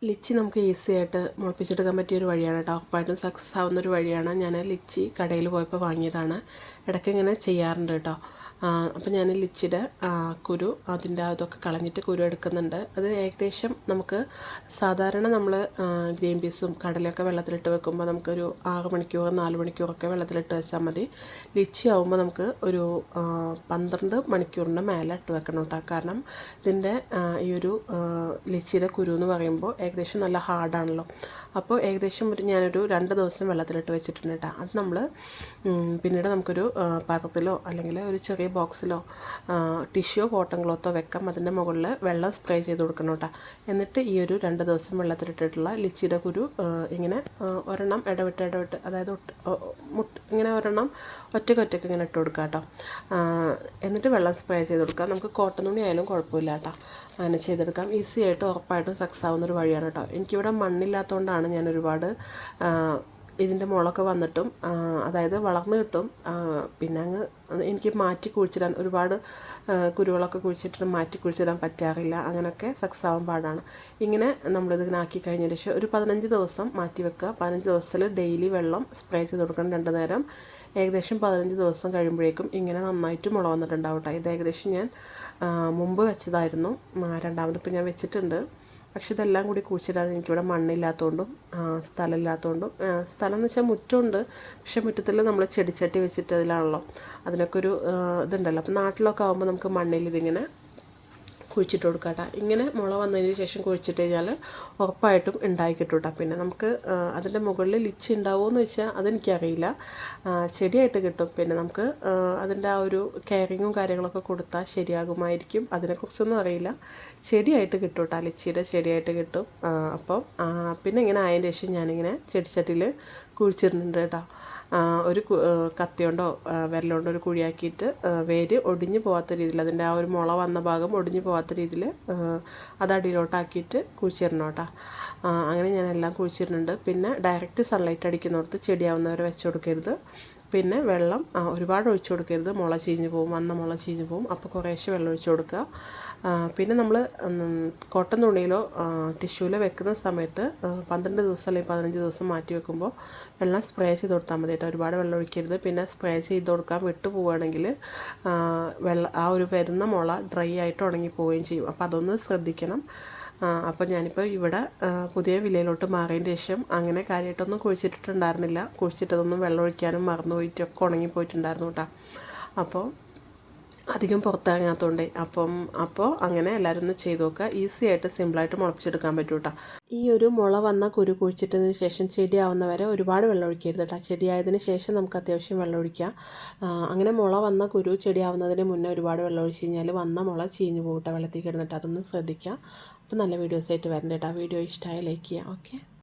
Lychee നമുക്ക് easy ആയിട്ട് മുളപ്പിച്ചെടുക്കാൻ പറ്റിയൊരു വഴിയാണ് കേട്ടോ. ഉറപ്പായിട്ടും സക്സസ് ആവുന്നൊരു വഴിയാണ്. ഞാൻ ലിച്ചി കടയിൽ പോയപ്പോൾ വാങ്ങിയതാണ്. ഇടയ്ക്ക് ഇങ്ങനെ ചെയ്യാറുണ്ട് കേട്ടോ. അപ്പോൾ ഞാൻ ലിച്ചിയുടെ കുരു അതിൻ്റെ അതൊക്കെ കളഞ്ഞിട്ട് കുരു എടുക്കുന്നുണ്ട്. അത് ഏകദേശം നമുക്ക് സാധാരണ നമ്മൾ ഗ്രീൻ പീസും കടലയൊക്കെ വെള്ളത്തിലിട്ട് വെക്കുമ്പോൾ നമുക്കൊരു 6 മണിക്കൂർ 4 മണിക്കൂറൊക്കെ വെള്ളത്തിലിട്ട് വെച്ചാൽ മതി. ലിച്ചി ആവുമ്പോൾ നമുക്ക് ഒരു 12 മണിക്കൂറിൻ്റെ മേലെ ഇട്ട് വെക്കണം കേട്ടോ. കാരണം ഇതിൻ്റെ ഈ ഒരു ലിച്ചിയുടെ കുരു എന്ന് പറയുമ്പോൾ ഏകദേശം നല്ല ഹാർഡാണല്ലോ. അപ്പോൾ ഏകദേശം ഞാനൊരു 2 ദിവസം വെള്ളത്തിലിട്ട് വെച്ചിട്ടുണ്ട് കേട്ടോ. അത് നമ്മൾ പിന്നീട് നമുക്കൊരു പാത്രത്തിലോ അല്ലെങ്കിൽ ഒരു ചെറിയ ബോക്സിലോ ടിഷ്യോ കോട്ടൺ ക്ലോത്തോ വെക്കാം. അതിൻ്റെ മുകളിൽ വെള്ളം സ്പ്രേ ചെയ്ത് കൊടുക്കണം കേട്ടോ. എന്നിട്ട് ഈ ഒരു 2 ദിവസം വെള്ളത്തിലിട്ടിട്ടുള്ള ലിച്ചിയുടെ കുരു ഇങ്ങനെ ഒരെണ്ണം ഇടവിട്ട് അതായത് ഇങ്ങനെ ഒരെണ്ണം ഒറ്റയ്ക്ക് ഇങ്ങനെ ഇട്ട് കൊടുക്കുക കേട്ടോ. എന്നിട്ട് വെള്ളം സ്പ്രേ ചെയ്ത് കൊടുക്കുക. നമുക്ക് കോട്ടൺ തുണി ആയാലും കുഴപ്പമില്ല കേട്ടോ. അങ്ങനെ ചെയ്തെടുക്കാം. ഈസി ആയിട്ട് ഉറപ്പായിട്ടും സക്സസ് ആവുന്നൊരു വഴിയാണ് കേട്ടോ. എനിക്കിവിടെ മണ്ണില്ലാത്തതുകൊണ്ടാണ് ഞാൻ ഒരുപാട് ഇതിൻ്റെ മുളൊക്കെ വന്നിട്ടും അതായത് വളർന്നു കിട്ടും. പിന്നെ അങ്ങ് എനിക്ക് മാറ്റി കുഴിച്ചിടാൻ ഒരുപാട് കുരുകളൊക്കെ കുഴിച്ചിട്ട് മാറ്റി കുഴിച്ചിടാൻ പറ്റാറില്ല. അങ്ങനെയൊക്കെ സക്സസ് ആവാൻ പാടാണ്. ഇങ്ങനെ നമ്മളിതിങ്ങനെ ആക്കി കഴിഞ്ഞതിന് ശേഷം ഒരു 15 ദിവസം മാറ്റി വെക്കുക. 15 ദിവസത്തിൽ ഡെയിലി വെള്ളം സ്പ്രേ ചെയ്ത് കൊടുക്കണം 2 നേരം. ഏകദേശം 15 ദിവസം കഴിയുമ്പോഴേക്കും ഇങ്ങനെ നന്നായിട്ട് മുള വന്നിട്ടുണ്ടാവും കേട്ടോ. ഇത് ഏകദേശം ഞാൻ മുമ്പ് വെച്ചതായിരുന്നു. രണ്ടാമത് ഇപ്പോൾ ഞാൻ വെച്ചിട്ടുണ്ട്. പക്ഷെ ഇതെല്ലാം കൂടി കുഴിച്ചിടാൻ എനിക്കിവിടെ മണ്ണില്ലാത്തതുകൊണ്ടും സ്ഥലമില്ലാത്തതുകൊണ്ടും സ്ഥലം എന്ന് വെച്ചാൽ മുറ്റമുണ്ട്. പക്ഷേ മുറ്റത്തിൽ നമ്മൾ ചെടിച്ചട്ടി വെച്ചിട്ട് അതിലാണല്ലോ അതിനൊക്കെ ഒരു ഇതുണ്ടല്ലോ. അപ്പോൾ നാട്ടിലൊക്കെ ആകുമ്പോൾ നമുക്ക് മണ്ണിൽ ഇതിങ്ങനെ കുഴിച്ചിട്ട് കൊടുക്കാം കേട്ടോ. ഇങ്ങനെ മുള വന്നതിന് ശേഷം കുഴിച്ചിട്ട് കഴിഞ്ഞാൽ ഉറപ്പായിട്ടും ഉണ്ടായി കിട്ടും കേട്ടോ. പിന്നെ നമുക്ക് അതിൻ്റെ മുകളിൽ ലിച്ചി ഉണ്ടാവുമോ എന്ന് വെച്ചാൽ അതെനിക്കറിയില്ല. ചെടിയായിട്ട് കിട്ടും. പിന്നെ നമുക്ക് അതിൻ്റെ ആ ഒരു കെയറിങ്ങും കാര്യങ്ങളൊക്കെ കൊടുത്താൽ ശരിയാകുമായിരിക്കും. അതിനെക്കുറിച്ചൊന്നും അറിയില്ല. ചെടിയായിട്ട് കിട്ടും കേട്ടോ. ലിച്ചിയുടെ ചെടിയായിട്ട് കിട്ടും. അപ്പം പിന്നെ ഇങ്ങനെ ആയതിന് ശേഷം ഞാനിങ്ങനെ ചെടിച്ചട്ടിയിൽ കുഴിച്ചിടുന്നുണ്ട് കേട്ടോ. ഒരു കത്തി കൊണ്ടോ വിരലുകൊണ്ടോ ഒരു കുഴിയാക്കിയിട്ട് വേര് ഒടിഞ്ഞു പോകാത്ത രീതിയിൽ അതിൻ്റെ ആ ഒരു മുള വന്ന ഭാഗം ഒടിഞ്ഞു പോകാത്ത രീതിയിൽ അത് അടിയിലോട്ടാക്കിയിട്ട് കുഴിച്ചിടണം കേട്ടോ. അങ്ങനെ ഞാനെല്ലാം കുഴിച്ചിടുന്നുണ്ട്. പിന്നെ ഡയറക്റ്റ് സൺലൈറ്റ് അടിക്കുന്നിടത്ത് ചെടിയാവുന്നവരെ വെച്ച് കൊടുക്കരുത്. പിന്നെ വെള്ളം ഒരുപാട് ഒഴിച്ചു കൊടുക്കരുത്. മുള ചീഞ്ഞ് പോവും, വന്ന മുള ചീഞ്ഞ് പോവും. അപ്പോൾ കുറേശ്ശെ വെള്ളം ഒഴിച്ചു കൊടുക്കുക. പിന്നെ നമ്മൾ കോട്ടൺ തുണിയിലോ ടിഷ്യൂവിലോ വെക്കുന്ന സമയത്ത് 12 ദിവസം അല്ലെങ്കിൽ 15 ദിവസം മാറ്റി വെക്കുമ്പോൾ വെള്ളം സ്പ്രേ ചെയ്ത് കൊടുത്താൽ മതി കേട്ടോ. ഒരുപാട് വെള്ളം ഒഴിക്കരുത്. പിന്നെ സ്പ്രേ ചെയ്ത് കൊടുക്കാൻ വിട്ടു പോവുകയാണെങ്കിൽ ആ ഒരു വരുന്ന മുള ഡ്രൈ ആയിട്ട് ഉണങ്ങി പോവുകയും ചെയ്യും. അപ്പോൾ അതൊന്ന് ശ്രദ്ധിക്കണം. അപ്പോൾ ഞാനിപ്പോൾ ഇവിടെ പുതിയ വില്ലയിലോട്ട് മാറിയതിന് ശേഷം അങ്ങനെ കാര്യമായിട്ടൊന്നും കുഴിച്ചിട്ടിട്ടുണ്ടായിരുന്നില്ല. കുഴിച്ചിട്ടതൊന്നും വെള്ളം ഒഴിക്കാനും മറന്നു പോയിട്ടൊക്കെ ഉണങ്ങിപ്പോയിട്ടുണ്ടായിരുന്നു കേട്ടോ. അപ്പോൾ അധികം പുറത്തിറങ്ങാത്തതുകൊണ്ടേ അപ്പോൾ അങ്ങനെ എല്ലാവരും ഒന്ന് ചെയ്ത് നോക്കുക. ഈസി ആയിട്ട് സിമ്പിളായിട്ട് മുളപ്പിച്ചെടുക്കാൻ പറ്റും കേട്ടോ. ഈ ഒരു മുള വന്ന കുരു കുഴിച്ചിട്ടതിന് ശേഷം ചെടിയാവുന്നവരെ ഒരുപാട് വെള്ളം ഒഴിക്കരുത് കേട്ടോ. ചെടിയായതിന് ശേഷം നമുക്ക് അത്യാവശ്യം വെള്ളം ഒഴിക്കാം. അങ്ങനെ മുള വന്ന കുരു ചെടിയാവുന്നതിന് മുന്നേ ഒരുപാട് വെള്ളം ഒഴിച്ച് കഴിഞ്ഞാൽ വന്ന മുള ചീഞ്ഞ് പോകട്ടെ വെള്ളത്തിൽ കിടന്നിട്ട്. അതൊന്ന് ശ്രദ്ധിക്കുക. അപ്പോൾ നല്ല വീഡിയോസായിട്ട് വരണ്ട കേട്ടോ. വീഡിയോ ഇഷ്ടമായ ലൈക്ക് ചെയ്യുക. ഓക്കെ.